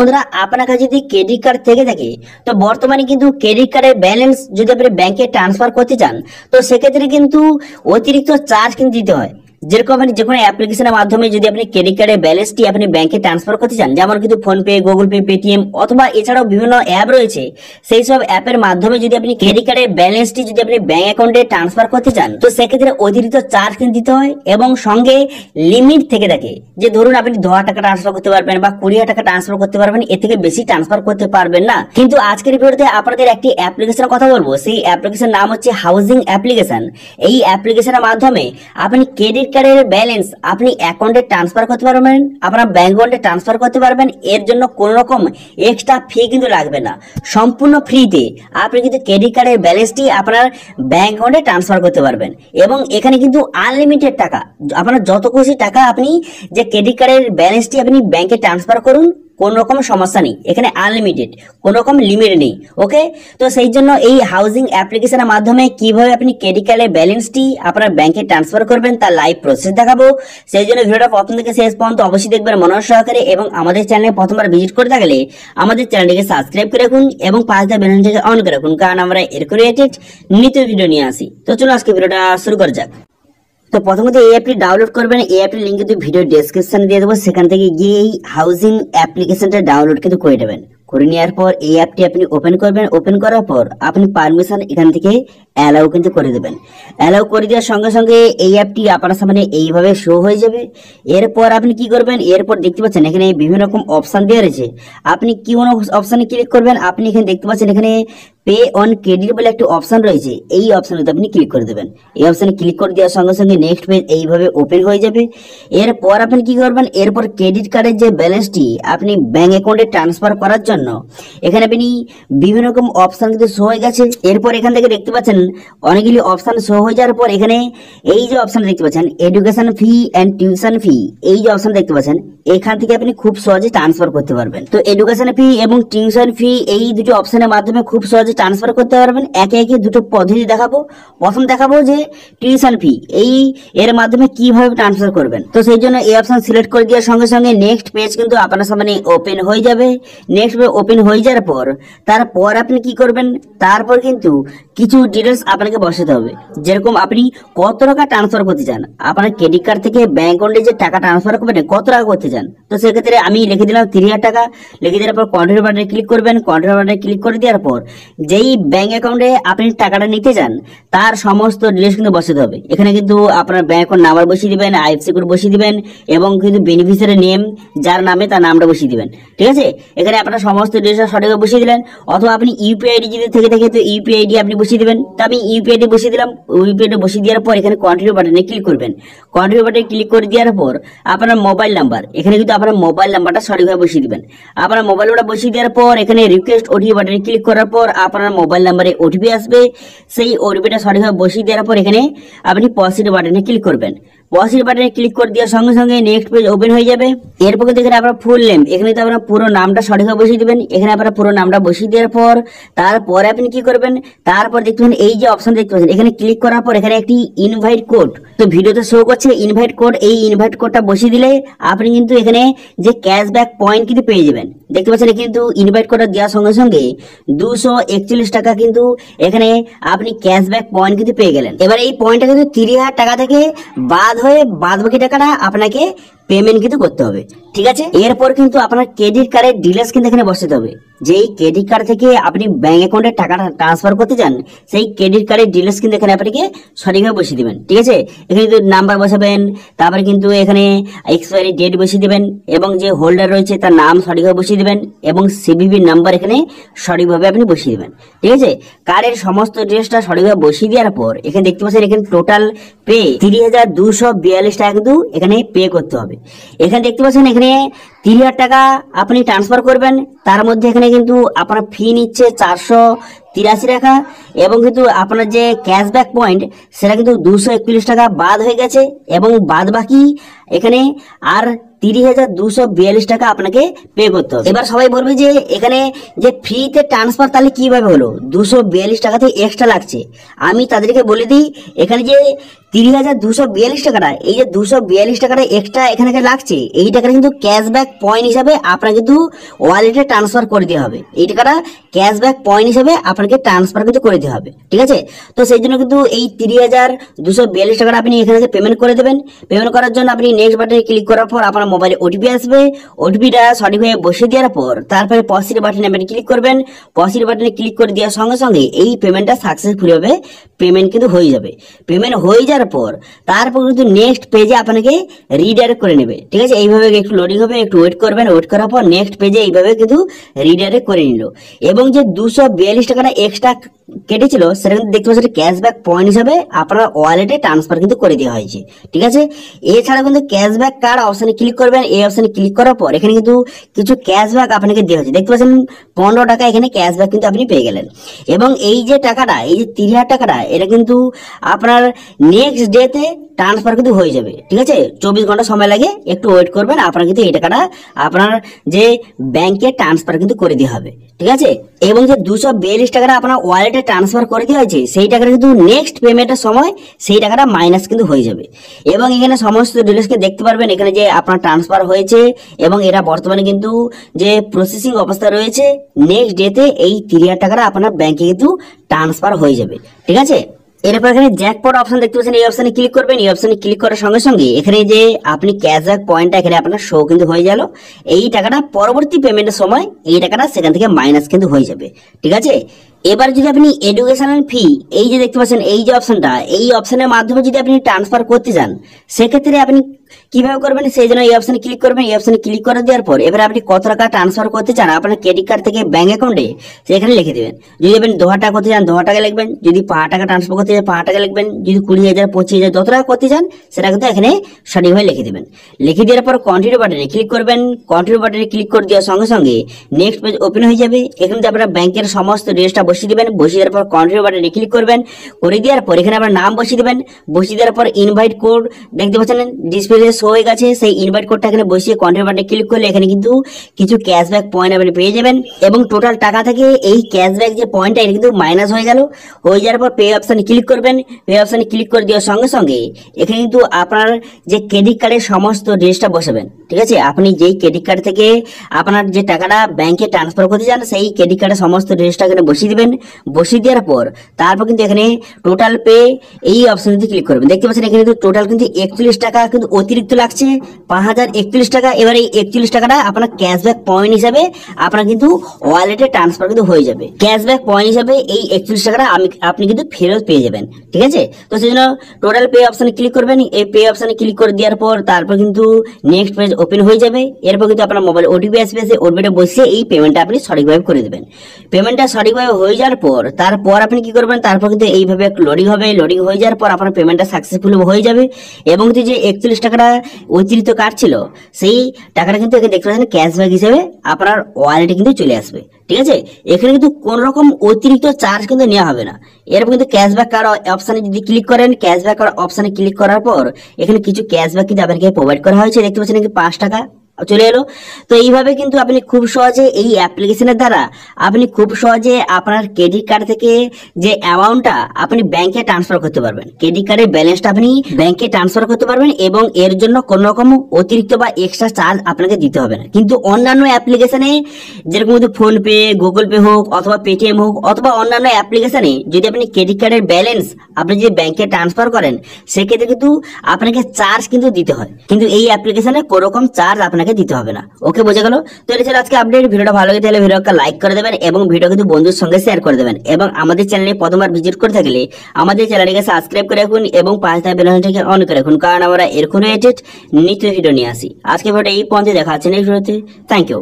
বন্ধুরা আপনার কাছে যদি ক্রেডিট কার্ড থেকে থাকে তো বর্তমানে কিন্তু ক্রেডিট কার্ডের ব্যালেন্স যদি আপনি ব্যাংকে ট্রান্সফার করতে চান তো সেক্ষেত্রে কিন্তু অতিরিক্ত চার্জ কিন্তু দিতে হয়। যেরকম আপনি যে কোনো অ্যাপ্লিকেশনের মাধ্যমে যদি আপনি ক্রেডিট কার্ডের ব্যালেন্সটি আপনি ব্যাংকে ট্রান্সফার করতে চান, যেমন কিন্তু ফোনপে, গুগল পে, পেটিএম অথবা এছাড়াও বিভিন্ন অ্যাপ রয়েছে, সেই সব অ্যাপের মাধ্যমে যদি আপনি ক্রেডিট কার্ডের ব্যালেন্সটি যদি আপনি ব্যাংক অ্যাকাউন্টে ট্রান্সফার করতে চান তো সেক্ষেত্রে অতিরিক্ত চার্জ কিন্তু দিতে হয় এবং সঙ্গে লিমিট থেকে থাকে। যে ধরুন আপনি 10,000 টাকা ট্রান্সফার করতে পারবেন বা 20,000 টাকা ট্রান্সফার করতে পারবেন, এর থেকে বেশি ট্রান্সফার করতে পারবেন না। কিন্তু আজকের ভিডিওতে আপনাদের একটি অ্যাপ্লিকেশনের কথা বলবো, সেই অ্যাপ্লিকেশনের নাম হচ্ছে হাউজিং অ্যাপ্লিকেশন। এই অ্যাপ্লিকেশনের মাধ্যমে আপনি ক্রেডিট কার্ডের ব্যালেন্স আপনি অ্যাকাউন্টে ট্রান্সফার করতে পারবেন, আপনার ব্যাংক অ্যাকাউন্টে ট্রান্সফার করতে পারবেন। এর জন্য কোনো রকম এক্সট্রা ফি কিন্তু লাগবে না, সম্পূর্ণ ফ্রিতে আপনি কিন্তু ক্রেডিট কার্ডের ব্যালেন্সটি আপনার ব্যাংক অ্যাকাউন্টে ট্রান্সফার করতে পারবেন। এবং এখানে কিন্তু আনলিমিটেড টাকা, আপনার যত খুশি টাকা আপনি যে ক্রেডিট কার্ডের ব্যালেন্সটি আপনি ব্যাংকে ট্রান্সফার করুন, কোন রকম সমস্যা নেই, এখানে আনলিমিটেড, কোন রকম লিমিট নেই। ওকে, তো সেই জন্য এই হাউজিং অ্যাপ্লিকেশনের মাধ্যমে কিভাবে আপনি ক্রেডিট কার্ডের ব্যালেন্সটি আপনার ব্যাংকে ট্রান্সফার করবেন তার লাইভ প্রসেস দেখাবো। সেই জন্য ভিডিওটা প্রথম থেকে শেষ পর্যন্ত অবশ্যই দেখবেন মনোযোগ সহকারে, এবং আমাদের চ্যানেলে প্রথমবার ভিজিট করে থাকলে আমাদের চ্যানেলটিকে সাবস্ক্রাইব করে রাখুন এবং পাশে বেল আইকনটিকে অন করে রাখুন, কারণ আমরা এরকম রিলেটেড নিত্য ভিডিও নিয়ে আসি। তো চলুন আজকে ভিডিওটা শুরু করা যাক। তো প্রথমত এই অ্যাপটি ডাউনলোড করবেন, এই অ্যাপটির লিঙ্ক কিন্তু ভিডিও ডেসক্রিপশনে দিয়ে দেবো, সেখান থেকে গিয়ে এই হাউজিং অ্যাপ্লিকেশনটা ডাউনলোড কিন্তু করে নেবেন। করে নেওয়ার পর এই অ্যাপটি আপনি ওপেন করবেন, ওপেন করার পর আপনি পারমিশন এখান থেকে অ্যালাউ কিন্তু করে দেবেন। অ্যালাউ করে দেওয়ার সঙ্গে সঙ্গে এই অ্যাপটি আপনার সামনে এইভাবে শো হয়ে যাবে। এরপর আপনি কি করবেন, এরপর দেখতে পাচ্ছেন এখানে বিভিন্ন রকম অপশন দেওয়া রয়েছে, আপনি কি কোন অপশনে ক্লিক করবেন। আপনি এখানে দেখতে পাচ্ছেন এখানে পে অন ক্রেডিট বলে একটা অপশন রয়েছে, এই অপশনে আপনি ক্লিক করে দেবেন। এই অপশনে ক্লিক করে দেওয়ার সঙ্গে সঙ্গে নেক্সট পেজ এইভাবে ওপেন হয়ে যাবে। এরপর আপনি কি করবেন, এরপর ক্রেডিট কার্ডের যে ব্যালেন্সটি আপনি ব্যাংক অ্যাকাউন্টে ট্রান্সফার করার জন্য এখানে আপনি বিভিন্ন রকম অপশন কিন্তু শো হয়ে গেছে। এরপর এখান থেকে দেখতে পাচ্ছেন অনেকগুলি অপশন শো হয়ে যাওয়ার পর এখানে এই যে অপশন দেখতে পাচ্ছেন education fee and tuition fee, এই যে অপশন দেখতে পাচ্ছেন এখান থেকে আপনি খুব সহজে ট্রান্সফার করতে পারবেন। তো এডুকেশন ফি এবং টিউশন ফি এই দুটো অপশনের মাধ্যমে খুব সহজে ট্রান্সফার করতে পারবেন। একে একে দুটো পদ্ধতি দেখাবো। প্রথম দেখাবো যে টিউশন ফি, এই এর মাধ্যমে কিভাবে ট্রান্সফার করবেন। তো সেই জন্য এই অপশন সিলেক্ট করে দেওয়ার সঙ্গে সঙ্গে নেক্সট পেজ কিন্তু আপনার সামনে ওপেন হয়ে যাবে। নেক্সট পেজ ওপেন হয়ে যাওয়ার পর তারপর আপনি কি করবেন, তারপর কিন্তু কিছু ডিটেলস আপনাকে বসাতে হবে, যেরকম আপনি কত টাকা ট্রান্সফার করতে চান, আপনার ক্রেডিট কার্ড থেকে ব্যাংক অ্যাকাউন্টে যে টাকা ট্রান্সফার করবেন কত টাকা করতে চান। তো সেক্ষেত্রে আমি লিখে দিলাম 30,000 টাকা। লিখে দেওয়ার পর কন্টিনিউ বাটনে ক্লিক করবেন। কন্টিনিউ বাটনে ক্লিক করে দেওয়ার পর যেই ব্যাংক অ্যাকাউন্টে আপনি টাকাটা নিতে চান তার সমস্ত ডিটেলস কিন্তু বসাতে হবে। এখানে কিন্তু আপনার ব্যাংক অ্যাকাউন্ট নাম্বার বসিয়ে দিবেন, আইএফএসসি কোড বসিয়ে দিবেন এবং কিন্তু বেনিফিশিয়ারি নেম যার নামে তার নামটা বসিয়ে দিবেন। ঠিক আছে, এখানে আপনার সমস্ত ডিটেলস সঠিকভাবে বসিয়ে দিলেন। অথবা আপনি ইউপিআই আইডি যদি থেকে থাকে তো ইউপিআই আইডি আপনি বসিয়ে দিবেন। তো আমি ইউপিআই আইডি বসিয়ে দিলাম। ইউপিআই আইডি বসিয়ে দেওয়ার পর এখানে কন্টিনিউ বাটনে ক্লিক করবেন। কন্টিনিউ বাটনে ক্লিক করে দেওয়ার পর আপনার মোবাইল নাম্বার, এখানে কিন্তু আপনার মোবাইল নাম্বারটা সঠিকভাবে বসিয়ে দিবেন। আপনার মোবাইল নাম্বারটা বসিয়ে দেওয়ার পর এখানে রিকোয়েস্ট ওটিপি বাটনে ক্লিক করার পর আপনার মোবাইল নাম্বারে ওটিপি আসবে। সেই ওটিপিটা সঠিকভাবে বসিয়ে দেওয়ার পর এখানে আপনি প্রসিড বাটনে ক্লিক করবেন। প্রসিড বাটনে ক্লিক করে দেওয়ার সঙ্গে সঙ্গে নেক্সট পেজ ওপেন হয়ে যাবে। এরপর কিন্তু এখানে আপনার ফুল নেম, এখানে তো আপনার পুরো নামটা সঠিকভাবে বসিয়ে দিবেন। এখানে আপনার পুরো নামটা বসিয়ে দেওয়ার পর তারপরে আপনি কি করবেন, তারপর দেখতে পাচ্ছেন এই যে অপশন দেখতে পাচ্ছেন এখানে ক্লিক করার পর এখানে একটি ইনভাইট কোড, তো ভিডিওতে শো করছে ইনভাইট কোড। এই ইনভাইট কোডটা বসিয়ে দিলে আপনি কিন্তু এখানে যে ক্যাশব্যাক পয়েন্ট কিন্তু পেয়ে যাবেন। দেখতে পাচ্ছেন কিন্তু ইনভাইট কোডটা দেওয়ার সঙ্গে সঙ্গে 241 টাকা কিন্তু এখানে আপনি ক্যাশব্যাক পয়েন্ট কিন্তু পেয়ে গেলেন। এবার এই পয়েন্টটা কিন্তু 30,000 টাকা থেকে বাদ হয়ে বাদ বাকি টাকাটা আপনাকে পেমেন্ট কিন্তু করতে হবে। ঠিক আছে, এরপর কিন্তু আপনার ক্রেডিট কার্ডের ডিটেইলস কিন্তু এখানে বসাতে হবে। যেই ক্রেডিট কার্ড থেকে আপনি ব্যাংক অ্যাকাউন্টে টাকাটা ট্রান্সফার করতে চান সেই ক্রেডিট কার্ডের ডিটেইলস কিন্তু এখানে আপনাকে সঠিকভাবে বসিয়ে দিবেন। ঠিক আছে, এখানে কিন্তু নাম্বার বসাবেন, তারপরে কিন্তু এখানে এক্সপায়ারি ডেট বসিয়ে দিবেন এবং যে হোল্ডার রয়েছে তার নাম সঠিকভাবে বসিয়ে দিবেন এবং সিভিভি নাম্বার এখানে সঠিকভাবে আপনি বসিয়ে দিবেন। ঠিক আছে, কার্ডের সমস্ত ডিটেইলসটা সঠিকভাবে বসিয়ে দেওয়ার পর এখানে দেখতে পাচ্ছেন এখানে টোটাল পে 30,242 টাকা কিন্তু এখানে পে করতে হবে। এখানে দেখতে পাচ্ছেন এখানে 30,000 টাকা আপনি ট্রান্সফার করবেন, তার মধ্যে এখানে কিন্তু আপনার ফি নিচ্ছে 483 টাকা এবং কিন্তু আপনার যে ক্যাশব্যাক পয়েন্ট সেটা কিন্তু 241 টাকা বাদ হয়ে গেছে এবং বাদ বাকি এখানে আর 30,242 টাকা আপনাকে পে করতে হবে। এবার সবাই বলবে যে এখানে যে ফ্রিতে ট্রান্সফার তাহলে কিভাবে হলো, 242 টাকাতে এক্সট্রা লাগছে। আমি তাদেরকে বলে দিই এখানে যে 30,242 টাকাটা, এই যে 242 টাকাটা এক্সট্রা এখানে লাগছে, এই টাকাটা কিন্তু ক্যাশব্যাক পয়েন্ট হিসাবে আপনার কিন্তু ওয়ালেটে ট্রান্সফার করে দেওয়া হবে। এই টাকাটা ক্যাশব্যাক পয়েন্ট হিসাবে আপনাকে ট্রান্সফার কিন্তু করে দেওয়া হবে, ঠিক আছে। তো সেই জন্য কিন্তু এই 30,242 টাকাটা আপনি এখানে পেমেন্ট করে দেবেন। পেমেন্ট করার জন্য আপনি নেক্সট বাটনে ক্লিক করার পর আপনার মোবাইলে ওটিপি আসবে। ওটিপিটা সঠিকভাবে বসিয়ে দেওয়ার পর তারপরে পসিড বাটনে আপনি ক্লিক করবেন। পসিড বাটনে ক্লিক করে দেওয়ার সঙ্গে সঙ্গে এই পেমেন্টটা সাকসেসফুল হবে, পেমেন্ট কিন্তু হয়ে যাবে। পেমেন্ট হয়ে যাওয়ার পর তারপর কিন্তু নেক্সট পেজে আপনাকে রিডাইরেক্ট করে নেবে, ঠিক আছে। এইভাবে একটু লোডিং হবে, একটু ওয়েট করবেন। ওয়েট করার পর নেক্সট পেজে এইভাবে কিন্তু রিডাইরেক্ট করে নিল। এবং যে 242 টাকাটা এক্সট্রা কেটেছিল সেটা কিন্তু দেখতে পাচ্ছেন ক্যাশব্যাক পয়েন্ট হিসাবে আপনার ওয়ালেটে ট্রান্সফার কিন্তু করে দেওয়া হয়েছে, ঠিক আছে। এছাড়া কিন্তু ক্যাশব্যাক কার্ড অপশনে ক্লিক করবেন। এই অপশনে ক্লিক করার পর এখানে কিন্তু কিছু ক্যাশব্যাক আপনাকে দেওয়া হয়েছে, দেখতে পাচ্ছেন 15 টাকা এখানে ক্যাশব্যাক কিন্তু আপনি পেয়ে গেলেন। এবং এই যে টাকাটা, এই যে 30,000 টাকাটা, এটা কিন্তু আপনার নেক্সট ডেতে ট্রান্সফার কিন্তু হয়ে যাবে, ঠিক আছে। 24 ঘন্টা সময় লাগে, একটু ওয়েট করবেন। আপনার কিন্তু এই টাকাটা আপনার যে ব্যাংকে ট্রান্সফার কিন্তু করে দেওয়া হবে, ঠিক আছে। এবং যে 242 টাকাটা আপনার ওয়ালেটে ট্রান্সফার করে দেওয়া হয়েছে সেই টাকাটা কিন্তু নেক্সট পেমেন্টের সময় সেই টাকাটা মাইনাস কিন্তু হয়ে যাবে। এবং এখানে সমস্ত ডিটেলসকে দেখতে পারবেন, এখানে যে আপনার ট্রান্সফার হয়েছে এবং এরা বর্তমানে কিন্তু যে প্রসেসিং অবস্থা রয়েছে, নেক্সট ডেতে এই 30,000 টাকাটা আপনার ব্যাংকে কিন্তু ট্রান্সফার হয়ে যাবে, ঠিক আছে। এরপর এখানে জ্যাকপট অপশন দেখতে পাচ্ছেন, এই অপশনে ক্লিক করবেন। এই অপশনে ক্লিক করার সঙ্গে সঙ্গে এখানে যে আপনি ক্যাশব্যাক পয়েন্টটা এখানে আপনার শো কিন্তু হয়ে গেল। এই টাকাটা পরবর্তী পেমেন্টের সময় এই টাকাটা সেখান থেকে মাইনাস কিন্তু হয়ে যাবে, ঠিক আছে। এবার যদি আপনি এডুকেশনাল ফি, এই যে দেখতে পাচ্ছেন এই যে অপশনটা, এই অপশনের মাধ্যমে যদি আপনি ট্রান্সফার করতে চান সেক্ষেত্রে আপনি কিভাবে করবেন, সেই জন্য এই অপশনে ক্লিক করবেন। এই অপশনে ক্লিক করে দেওয়ার পর এবার আপনি কত টাকা ট্রান্সফার করতে চান আপনার ক্রেডিট কার্ড থেকে ব্যাংক অ্যাকাউন্টে সেখানে লিখে দেবেন। যদি আপনি 2,000 টাকা করতে চান 2,000 টাকা লিখবেন, যদি 5 টাকা ট্রান্সফার করতে চান 5 টাকা লিখবেন, যদি 20,000 25,000 যত টাকা করতে চান সেটা কিন্তু এখানে সঠিকভাবে লিখে দেবেন। লিখে দেওয়ার পর কন্টিনিউ বাটনে ক্লিক করবেন। কন্টিনিউ বাটনে ক্লিক করে দেওয়ার সঙ্গে সঙ্গে নেক্সট পেজ ওপেন হয়ে যাবে। এখানে আপনার ব্যাংকের সমস্ত ডিটেইলসটা বসিয়ে দেবেন। বসিয়ে দেওয়ার পর কন্টিনিউ বাটনে ক্লিক করবেন। করে দেওয়ার পর এখানে আপনার নাম বসিয়ে দেবেন। বসিয়ে দেওয়ার পর ইনভাইট কোড দেখতে পাচ্ছেন ডিসপ্লেতে শো হয়ে গেছে, সেই ইনভাইট কোডটা এখানে বসিয়ে কন্টিনিউ বাটনে ক্লিক করলে এখানে কিন্তু কিছু ক্যাশব্যাক পয়েন্ট আপনি পেয়ে যাবেন। এবং টোটাল টাকা থেকে এই ক্যাশব্যাক যে পয়েন্টটা এটা কিন্তু মাইনাস হয়ে গেল। হয়ে যাওয়ার পর পে অপশনে ক্লিক করবেন। পে অপশনে ক্লিক করে দেওয়ার সঙ্গে সঙ্গে এখানে কিন্তু আপনার যে ক্রেডিট কার্ডের সমস্ত ডিটেইলসটা বসাবেন, ঠিক আছে। আপনি যেই ক্রেডিট কার্ড থেকে আপনার যে টাকাটা ব্যাংকে ট্রান্সফার করতে চান সেই ক্রেডিট কার্ডের সমস্ত ডিটেইলসটা এখানে বসিয়ে দিবেন। বসিয়ে দেওয়ার পর তারপর কিন্তু এখানে টোটাল পে এই অপশনটি ক্লিক করবেন। দেখতে পাচ্ছেন এখানে কিন্তু টোটাল কিন্তু 41 টাকা কিন্তু অতিরিক্ত লাগছে, 5,041 টাকা। এবার এই 41 টাকাটা আপনার ক্যাশব্যাক পয়েন্ট হিসাবে আপনার কিন্তু ওয়ালেটে ট্রান্সফার কিন্তু হয়ে যাবে। ক্যাশব্যাক পয়েন্ট হিসাবে এই 41 টাকাটা আপনি কিন্তু ফেরত পেয়ে যাবেন, ঠিক আছে। তো সেই জন্য টোটাল পে অপশনে ক্লিক করবেন। এই পে অপশনে ক্লিক করে দেওয়ার পর তারপর কিন্তু নেক্সট পেজ ওপেন হয়ে যাবে। এরপর কিন্তু আপনার মোবাইল ওটিপি আসবে, সেই ওটিপিটা বসিয়ে এই পেমেন্টটা আপনি সঠিকভাবে করে দেবেন। পেমেন্টটা সঠিকভাবে হয়ে যাওয়ার পর তারপর আপনি কি করবেন, তারপর কিন্তু এইভাবে লোডিং হবে। লোডিং হয়ে যাওয়ার পর আপনার পেমেন্টটা সাকসেসফুল হয়ে যাবে। এবং যে 41 টাকাটা অতিরিক্ত কাটছিল সেই টাকাটা কিন্তু এখানে দেখতে পাচ্ছেন ক্যাশব্যাক হিসেবে আপনার ওয়ালেটে কিন্তু চলে আসবে, ঠিক আছে। এখানে কিন্তু কোন রকম অতিরিক্ত চার্জ কিন্তু নেওয়া হবে না। এরপর কিন্তু ক্যাশব্যাক কার্ড অপশনে যদি ক্লিক করেন, ক্যাশব্যাক কার্ড অপশনে ক্লিক করার পর এখানে কিছু ক্যাশব্যাক কিন্তু আপনাকে প্রোভাইড করা হয়েছে। দেখতে পাচ্ছেন 5 টাকা চলে এলো। তো এইভাবে কিন্তু আপনি খুব সহজে এই অ্যাপ্লিকেশনের দ্বারা আপনি খুব সহজে আপনার ক্রেডিট কার্ড থেকে যে অ্যামাউন্টটা আপনি ব্যাংকে ট্রান্সফার করতে পারবেন, ক্রেডিট কার্ডের ব্যালেন্সটা আপনি ব্যাংকে ট্রান্সফার করতে পারবেন এবং এর জন্য কোনো রকম অতিরিক্ত বা এক্সট্রা চার্জ আপনাকে দিতে হবে না। কিন্তু অন্যান্য অ্যাপ্লিকেশনে যেরকম ফোন পে, গুগল পে হোক অথবা পেটিএম হোক অথবা অন্যান্য অ্যাপ্লিকেশনে যদি আপনি ক্রেডিট কার্ডের ব্যালেন্স আপনি যদি ব্যাংকে ট্রান্সফার করেন সেক্ষেত্রে কিন্তু আপনাকে চার্জ কিন্তু দিতে হয়, কিন্তু এই অ্যাপ্লিকেশনে কোনো রকম চার্জ আপনাকে দিতে হবে না। ওকে, বোঝা গেল? তো এটা ছিল আজকে আপডেট। ভিডিওটা ভালো লাগে তাহলে ভিডিওটা লাইক করে দেবেন এবং ভিডিও কিন্তু বন্ধুর সঙ্গে শেয়ার করে দেবেন। এবং আমাদের চ্যানেলে প্রথমবার ভিজিট করে থাকলে আমাদের চ্যানেলটিকে সাবস্ক্রাইব করে রাখুন এবং পাশে থাকা বেল আইকনটাকে অন করে রাখুন, কারণ আমরা এরকম নিত্য ভিডিও নিয়ে আসি। আজকে ভিডিওটা এই পর্যন্ত, দেখা হচ্ছে নেক্সট ভিডিওতে। Thank you.